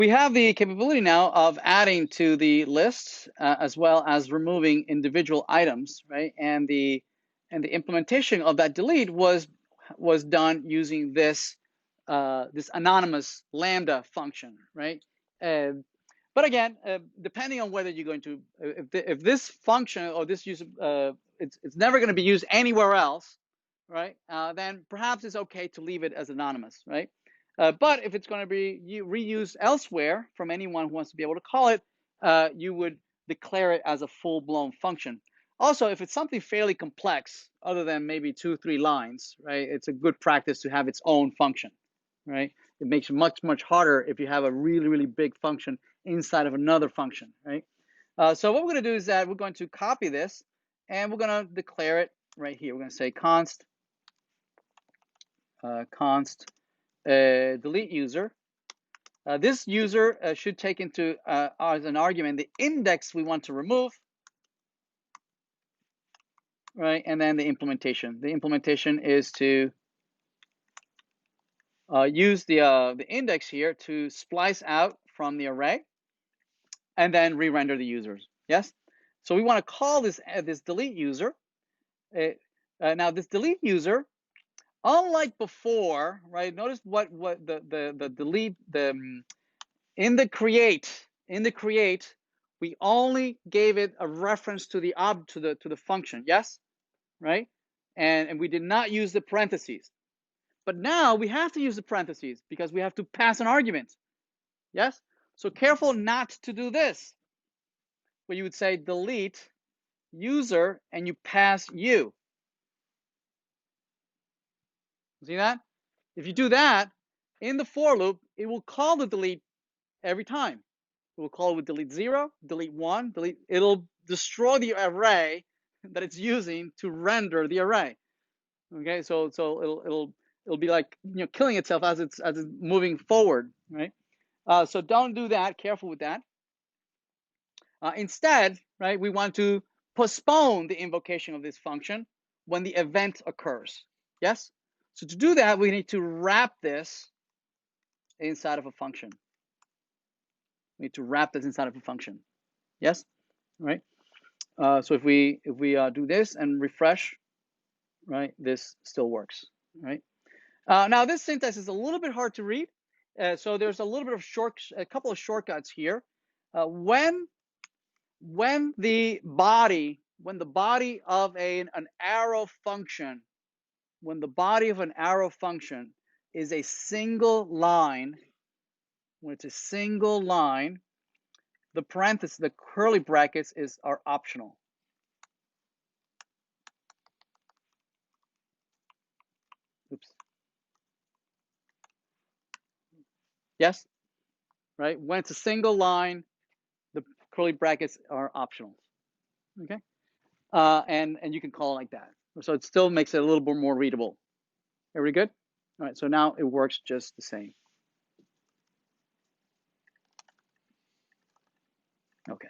We have the capability now of adding to the lists as well as removing individual items, right? And the implementation of that delete was done using this this anonymous Lambda function, right? But again, depending on whether you're going to, if this function or this use, it's never going to be used anywhere else, right? Then perhaps it's okay to leave it as anonymous, right? But if it's going to be reused elsewhere from anyone who wants to be able to call it, you would declare it as a full-blown function. Also, if it's something fairly complex, other than maybe 2-3 lines, right, it's a good practice to have its own function, right? It makes it much harder if you have a really big function inside of another function, right? So what we're going to do is that we're going to copy this, and we're going to declare it right here. We're going to say const delete user. This user should take into as an argument the index we want to remove, right? And then the implementation. The implementation is to use the index here to splice out from the array, and then re-render the users. Yes. So we want to call this this delete user. Now this delete user, unlike before, right? Notice what the delete in the create, we only gave it a reference to the to the function, yes, right? And we did not use the parentheses. But now we have to use the parentheses because we have to pass an argument, yes. So careful not to do this, where you would say delete user and you pass u. See that? If you do that in the for loop, it will call the delete every time. It will call it with delete 0, delete 1, delete. It'll destroy the array that it's using to render the array. Okay, so it'll be like, you know, killing itself as it's moving forward, right? So don't do that. Careful with that. Instead, right, we want to postpone the invocation of this function when the event occurs. Yes. So to do that, we need to wrap this inside of a function. We need to wrap this inside of a function. Yes. Right. So if we do this and refresh, right, this still works. Right. Now this syntax is a little bit hard to read, so there's a little bit of a couple of shortcuts here. When the body of an arrow function, is a single line, when it's a single line, the parentheses, the curly brackets are optional. Oops. Yes, right? When it's a single line, the curly brackets are optional. Okay, and you can call it like that. So it still makes it a little bit more readable. Everybody good? All right, so now it works just the same. Okay.